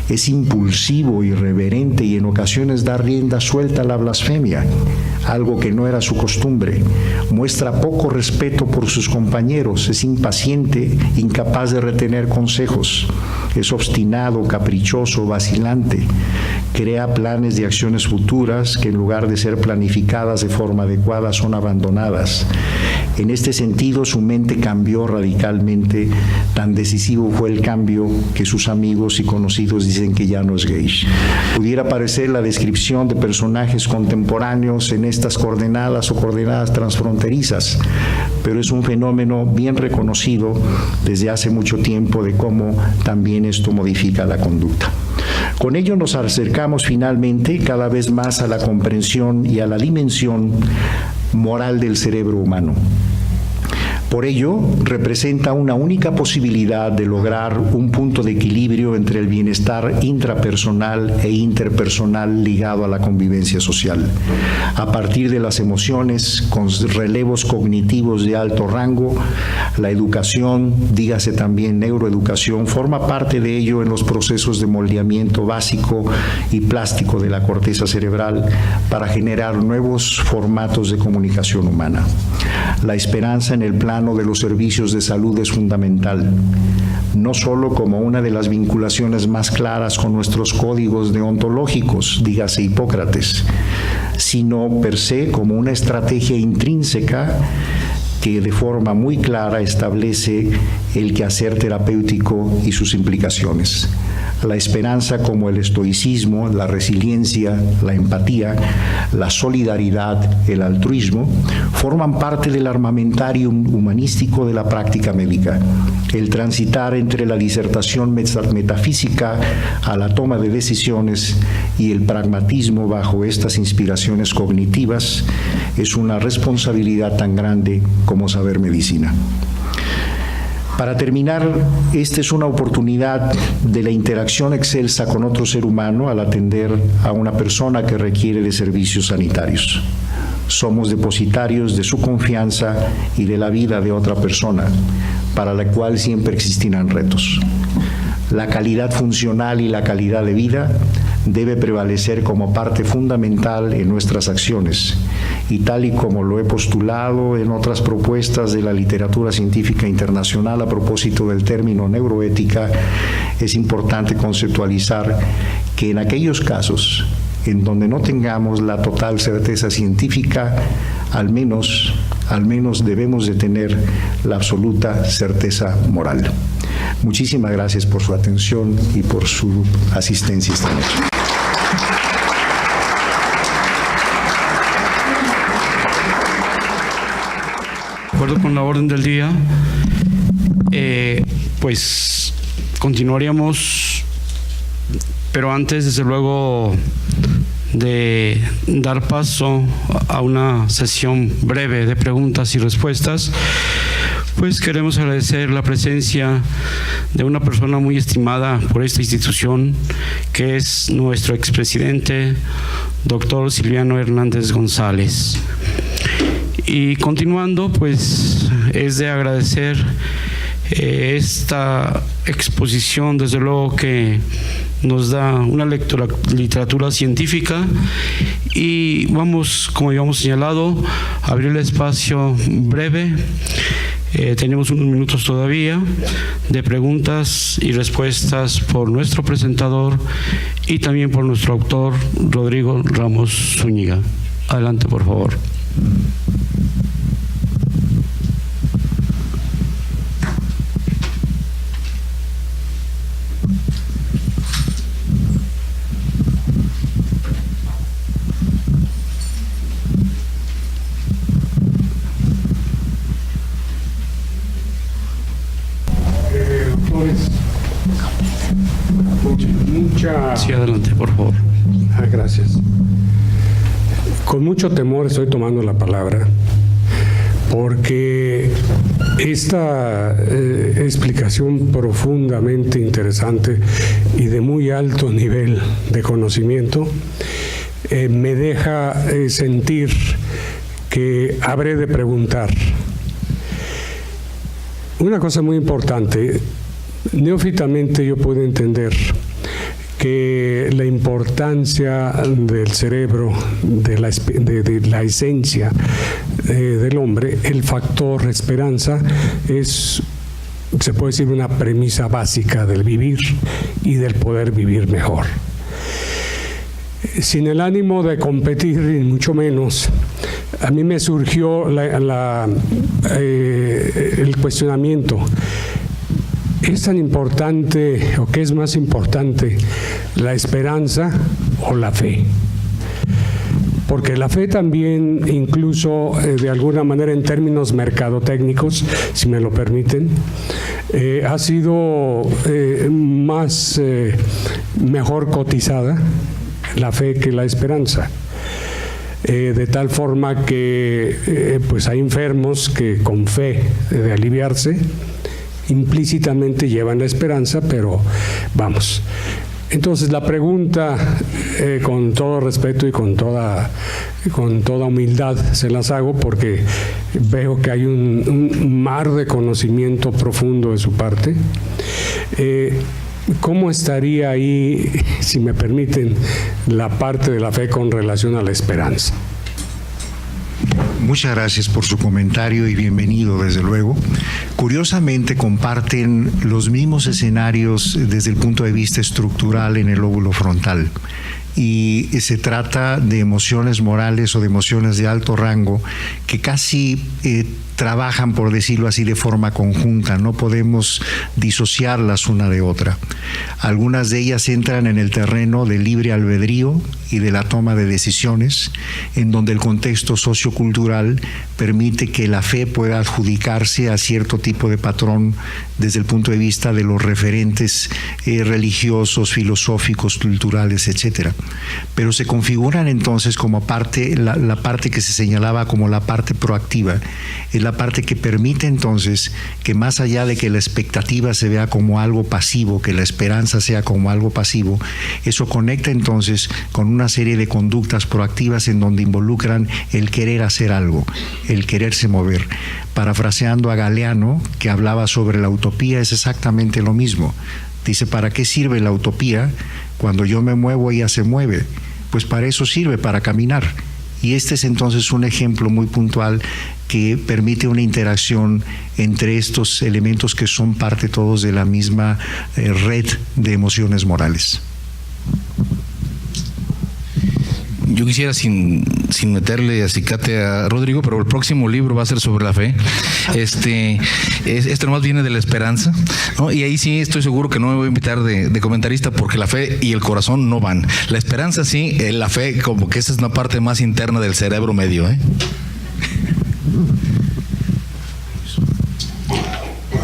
Es impulsivo, irreverente y en ocasiones da rienda suelta a la blasfemia, algo que no era su costumbre. Muestra poco respeto por sus compañeros, es impaciente, incapaz de retener consejos. Es obstinado, caprichoso, vacilante. Crea planes de acciones futuras que en lugar de ser planificadas de forma adecuada son abandonadas. En este sentido, su mente cambió radicalmente. Tan decisivo fue el cambio que sus amigos y conocidos dicen que ya no es Gage. Pudiera parecer la descripción de personajes contemporáneos en estas coordenadas o coordenadas transfronterizas, pero es un fenómeno bien reconocido desde hace mucho tiempo de cómo también esto modifica la conducta. Con ello nos acercamos finalmente cada vez más a la comprensión y a la dimensión moral del cerebro humano. Por ello, representa una única posibilidad de lograr un punto de equilibrio entre el bienestar intrapersonal e interpersonal ligado a la convivencia social. A partir de las emociones, con relevos cognitivos de alto rango, la educación, dígase también neuroeducación, forma parte de ello en los procesos de moldeamiento básico y plástico de la corteza cerebral para generar nuevos formatos de comunicación humana. La esperanza en el plano de los servicios de salud es fundamental, no solo como una de las vinculaciones más claras con nuestros códigos deontológicos, dígase Hipócrates, sino per se como una estrategia intrínseca que de forma muy clara establece el quehacer terapéutico y sus implicaciones. la esperanza como el estoicismo, la resiliencia, la empatía, la solidaridad, el altruismo, forman parte del armamentarium humanístico de la práctica médica. El transitar entre la disertación metafísica a la toma de decisiones y el pragmatismo bajo estas inspiraciones cognitivas es una responsabilidad tan grande como saber medicina. Para terminar, esta es una oportunidad de la interacción excelsa con otro ser humano al atender a una persona que requiere de servicios sanitarios. Somos depositarios de su confianza y de la vida de otra persona, para la cual siempre existirán retos. La calidad funcional y la calidad de vida debe prevalecer como parte fundamental en nuestras acciones, y tal y como lo he postulado en otras propuestas de la literatura científica internacional a propósito del término neuroética, es importante conceptualizar que en aquellos casos en donde no tengamos la total certeza científica, al menos debemos de tener la absoluta certeza moral. Muchísimas gracias por su atención y por su asistencia esta noche. De acuerdo con la orden del día, pues continuaríamos, pero antes, desde luego, de dar paso a una sesión breve de preguntas y respuestas, pues queremos agradecer la presencia de una persona muy estimada por esta institución, que es nuestro expresidente, doctor Silviano Hernández González. Y continuando, pues es de agradecer esta exposición, desde luego que nos da una literatura científica, y vamos, como habíamos señalado, a abrir el espacio breve. Tenemos unos minutos todavía de preguntas y respuestas por nuestro presentador y también por nuestro autor, Rodrigo Ramos Zúñiga. Adelante, por favor. Sí, adelante, por favor. Gracias. Con mucho temor estoy tomando la palabra, porque esta explicación profundamente interesante y de muy alto nivel de conocimiento me deja sentir que habré de preguntar. Una cosa muy importante, neófitamente yo puedo entender que la importancia del cerebro, de la esencia del hombre, el factor esperanza, es, se puede decir, una premisa básica del vivir y del poder vivir mejor. Sin el ánimo de competir, y mucho menos, a mí me surgió el cuestionamiento: ¿es tan importante o qué es más importante, la esperanza o la fe? Porque la fe también, incluso de alguna manera en términos mercadotécnicos, si me lo permiten, ha sido mejor cotizada la fe que la esperanza. De tal forma que pues hay enfermos que con fe de aliviarse implícitamente llevan la esperanza, pero vamos. Entonces la pregunta, con todo respeto y con toda humildad se las hago, porque veo que hay un mar de conocimiento profundo de su parte. ¿Cómo estaría ahí, si me permiten, la parte de la fe con relación a la esperanza? Muchas gracias por su comentario y bienvenido, desde luego. Curiosamente, comparten los mismos escenarios desde el punto de vista estructural en el lóbulo frontal. y se trata de emociones morales o de emociones de alto rango que casi trabajan, por decirlo así, de forma conjunta, no podemos disociarlas una de otra. Algunas de ellas entran en el terreno del libre albedrío y de la toma de decisiones, en donde el contexto sociocultural permite que la fe pueda adjudicarse a cierto tipo de patrón desde el punto de vista de los referentes religiosos, filosóficos, culturales, etcétera. Pero se configuran entonces como parte, la parte que se señalaba como la parte proactiva, es la parte que permite entonces que más allá de que la expectativa se vea como algo pasivo, que la esperanza sea como algo pasivo, eso conecta entonces con una serie de conductas proactivas en donde involucran el querer hacer algo, el quererse mover. Parafraseando a Galeano, que hablaba sobre la utopía, es exactamente lo mismo. Dice, ¿para qué sirve la utopía? Cuando yo me muevo, ella se mueve. Pues para eso sirve, para caminar. Y este es entonces un ejemplo muy puntual que permite una interacción entre estos elementos que son parte todos de la misma red de emociones morales. Yo quisiera, sin meterle acicate a Rodrigo, pero el próximo libro va a ser sobre la fe. Este nomás viene de la esperanza, ¿no? Y ahí sí estoy seguro que no me voy a invitar de comentarista, porque la fe y el corazón no van. La esperanza sí, la fe como que esa es una parte más interna del cerebro medio, ¿eh?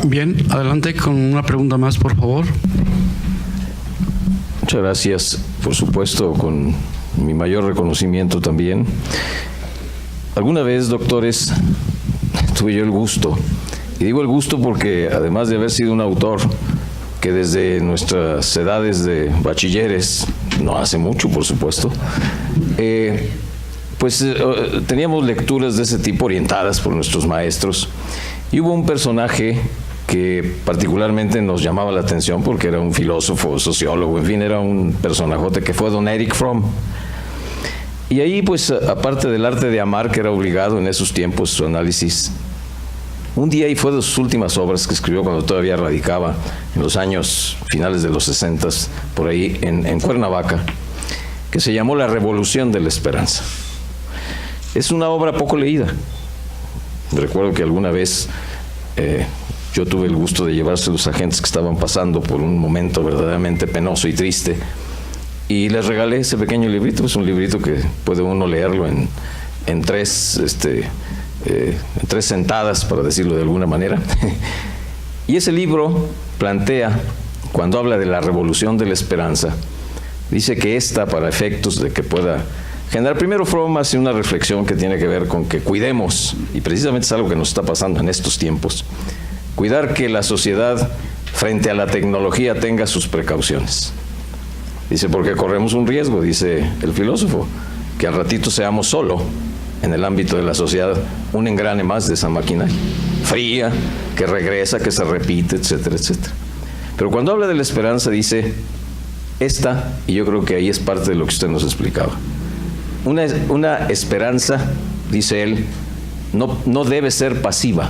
Bien, adelante con una pregunta más, por favor. Muchas gracias, por supuesto, con mi mayor reconocimiento también. Alguna vez, doctores, tuve yo el gusto, y digo el gusto porque además de haber sido un autor que desde nuestras edades de bachilleres, no hace mucho por supuesto, teníamos lecturas de ese tipo orientadas por nuestros maestros, y hubo un personaje que particularmente nos llamaba la atención porque era un filósofo, sociólogo, en fin, era un personajote, que fue don Erich Fromm. Y ahí, pues, aparte del arte de amar, que era obligado en esos tiempos su análisis, un día, y fue de sus últimas obras que escribió cuando todavía radicaba en los años finales de los 60, por ahí en Cuernavaca, que se llamó La Revolución de la Esperanza. Es una obra poco leída. Recuerdo que alguna vez yo tuve el gusto de llevarse a los agentes que estaban pasando por un momento verdaderamente penoso y triste, y les regalé ese pequeño librito. Es un librito que puede uno leerlo en tres sentadas, para decirlo de alguna manera. Y ese libro plantea, cuando habla de la revolución de la esperanza, dice que esta, para efectos de que pueda generar, primero Fromm hace una reflexión que tiene que ver con que cuidemos, y precisamente es algo que nos está pasando en estos tiempos, cuidar que la sociedad frente a la tecnología tenga sus precauciones. Dice, porque corremos un riesgo, dice el filósofo, que al ratito seamos solo, en el ámbito de la sociedad, un engrane más de esa maquinaria, fría, que regresa, que se repite, etcétera, etcétera. Pero cuando habla de la esperanza, dice, y yo creo que ahí es parte de lo que usted nos explicaba, una esperanza, dice él, no debe ser pasiva,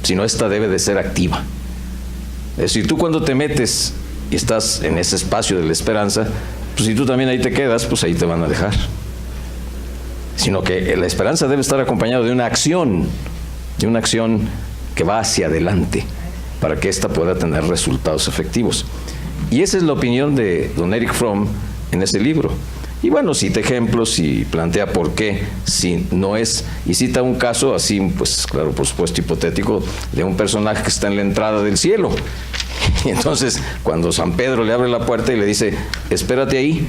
sino esta debe de ser activa. Es decir, tú cuando te metes y estás en ese espacio de la esperanza, pues si tú también ahí te quedas, pues ahí te van a dejar. Sino que la esperanza debe estar acompañada de una acción que va hacia adelante, para que ésta pueda tener resultados efectivos. Y esa es la opinión de don Erich Fromm en ese libro. Y bueno, cita ejemplos y plantea por qué, si no es, y cita un caso así, pues claro, por supuesto hipotético, de un personaje que está en la entrada del cielo. Y entonces, cuando San Pedro le abre la puerta y le dice, espérate ahí.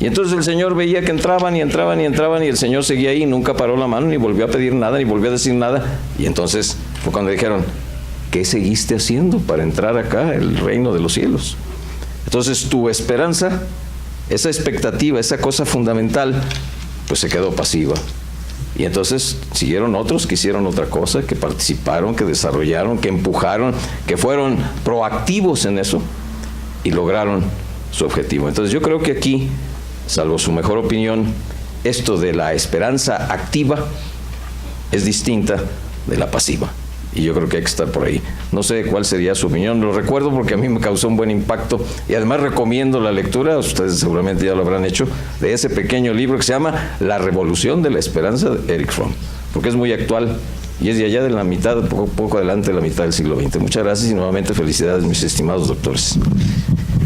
Y entonces el Señor veía que entraban y entraban y entraban, y el Señor seguía ahí, nunca paró la mano, ni volvió a pedir nada, ni volvió a decir nada. Y entonces fue cuando dijeron, ¿qué seguiste haciendo para entrar acá, el reino de los cielos? Entonces tu esperanza, esa expectativa, esa cosa fundamental, pues se quedó pasiva. Y entonces siguieron otros que hicieron otra cosa, que participaron, que desarrollaron, que empujaron, que fueron proactivos en eso y lograron su objetivo. Entonces yo creo que aquí, salvo su mejor opinión, esto de la esperanza activa es distinta de la pasiva. y yo creo que hay que estar por ahí. No sé cuál sería su opinión, lo recuerdo porque a mí me causó un buen impacto y además recomiendo la lectura, ustedes seguramente ya lo habrán hecho, de ese pequeño libro que se llama La Revolución de la Esperanza de Erich Fromm, porque es muy actual y es de allá de la mitad, poco adelante de la mitad del siglo XX. Muchas gracias y nuevamente felicidades, mis estimados doctores.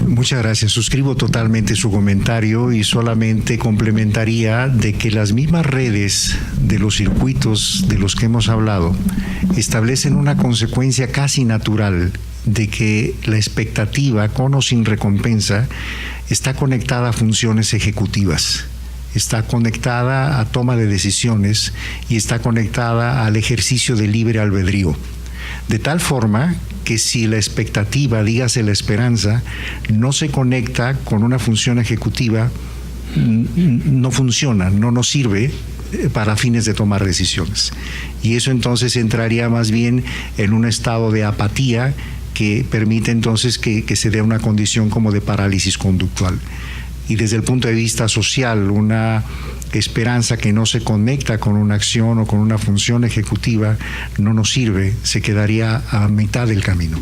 Muchas gracias. Suscribo totalmente su comentario y solamente complementaría de que las mismas redes de los circuitos de los que hemos hablado establecen una consecuencia casi natural de que la expectativa, con o sin recompensa, está conectada a funciones ejecutivas, está conectada a toma de decisiones y está conectada al ejercicio de libre albedrío. De tal forma que si la expectativa, dígase la esperanza, no se conecta con una función ejecutiva, no funciona, no nos sirve para fines de tomar decisiones. Y eso entonces entraría más bien en un estado de apatía que permite entonces que se dé una condición como de parálisis conductual. Y desde el punto de vista social, una esperanza que no se conecta con una acción o con una función ejecutiva no nos sirve, se quedaría a mitad del camino.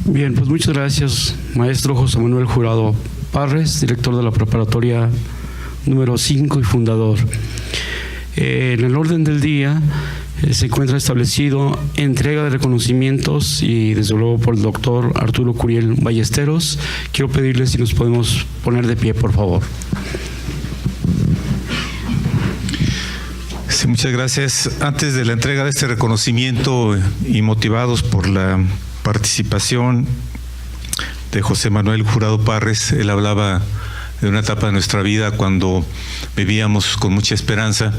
Bien, pues muchas gracias, maestro José Manuel Jurado Parres, director de la preparatoria número 5 y fundador. En el orden del día se encuentra establecido entrega de reconocimientos y desde luego por el doctor Arturo Curiel Ballesteros. Quiero pedirles si nos podemos poner de pie, por favor. Sí, muchas gracias. Antes de la entrega de este reconocimiento y motivados por la participación de José Manuel Jurado Parres, él hablaba de una etapa de nuestra vida cuando vivíamos con mucha esperanza.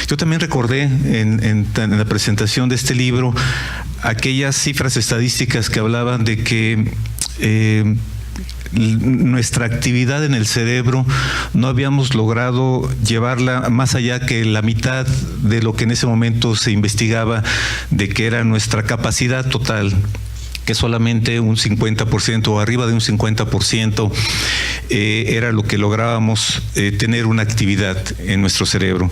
Yo también recordé en la presentación de este libro aquellas cifras estadísticas que hablaban de que nuestra actividad en el cerebro no habíamos logrado llevarla más allá que la mitad de lo que en ese momento se investigaba de que era nuestra capacidad total, que solamente un 50% o arriba de un 50% era lo que lográbamos tener una actividad en nuestro cerebro.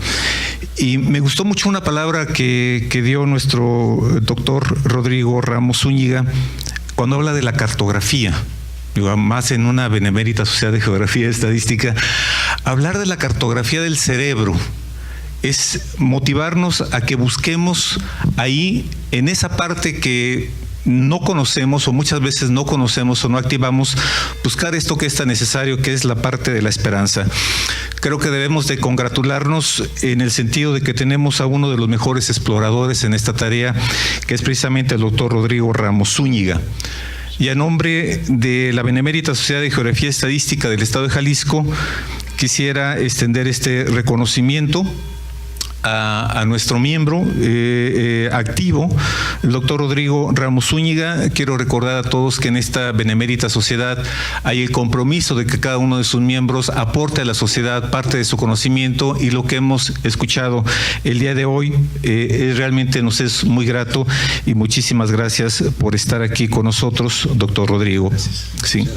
Y me gustó mucho una palabra que dio nuestro doctor Rodrigo Ramos Zúñiga cuando habla de la cartografía. Más en una benemérita Sociedad de Geografía y Estadística, hablar de la cartografía del cerebro es motivarnos a que busquemos ahí, en esa parte que no conocemos o muchas veces no conocemos o no activamos, buscar esto que es tan necesario, que es la parte de la esperanza. Creo que debemos de congratularnos en el sentido de que tenemos a uno de los mejores exploradores en esta tarea, que es precisamente el doctor Rodrigo Ramos Zúñiga. Y a nombre de la Benemérita Sociedad de Geografía y Estadística del Estado de Jalisco, quisiera extender este reconocimiento a nuestro miembro activo, el doctor Rodrigo Ramos Zúñiga. Quiero recordar a todos que en esta benemérita sociedad hay el compromiso de que cada uno de sus miembros aporte a la sociedad parte de su conocimiento, y lo que hemos escuchado el día de hoy realmente nos es muy grato, y muchísimas gracias por estar aquí con nosotros, doctor Rodrigo. Gracias. Sí.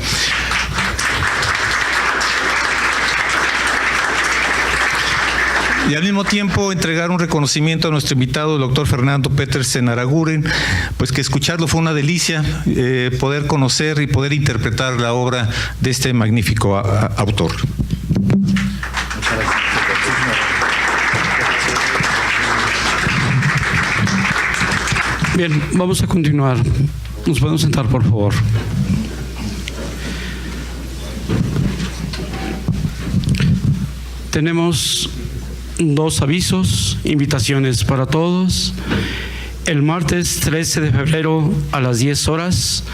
Y al mismo tiempo entregar un reconocimiento a nuestro invitado, el doctor Fernando Petersen Araguren, pues que escucharlo fue una delicia, poder conocer y poder interpretar la obra de este magnífico autor. Bien, vamos a continuar. Nos podemos sentar, por favor. Tenemos dos avisos, invitaciones para todos. El martes 13 de febrero a las 10 horas,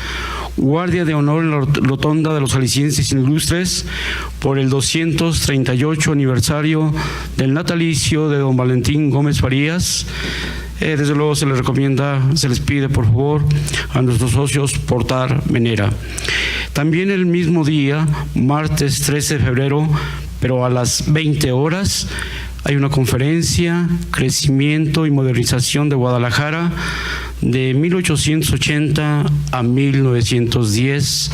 guardia de honor en la rotonda de los jaliscienses ilustres por el 238 aniversario del natalicio de don Valentín Gómez Farías. Desde luego se les recomienda, se les pide por favor a nuestros socios portar venera. También el mismo día, martes 13 de febrero, pero a las 20 horas, hay una conferencia, Crecimiento y Modernización de Guadalajara, de 1880 a 1910,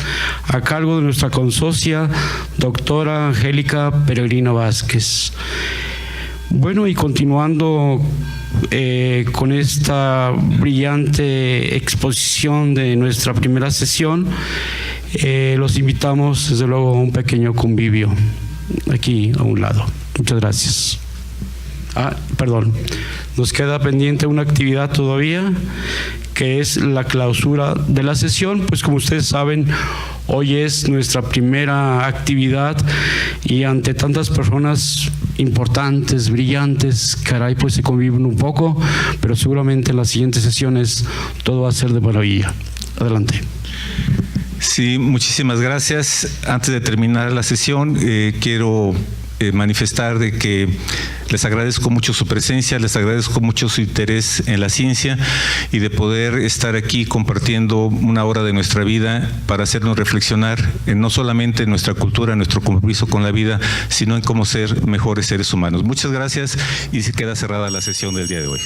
a cargo de nuestra consocia, doctora Angélica Peregrino Vázquez. Bueno, y continuando con esta brillante exposición de nuestra primera sesión, los invitamos desde luego a un pequeño convivio aquí a un lado. Muchas gracias. Perdón, nos queda pendiente una actividad todavía, que es la clausura de la sesión. Pues como ustedes saben, hoy es nuestra primera actividad y ante tantas personas importantes, brillantes, caray, pues se conviven un poco, pero seguramente en las siguientes sesiones todo va a ser de maravilla. Adelante. Sí, muchísimas gracias. Antes de terminar la sesión, quiero manifestar de que les agradezco mucho su presencia, les agradezco mucho su interés en la ciencia y de poder estar aquí compartiendo una hora de nuestra vida para hacernos reflexionar no solamente en nuestra cultura, en nuestro compromiso con la vida, sino en cómo ser mejores seres humanos. Muchas gracias y se queda cerrada la sesión del día de hoy.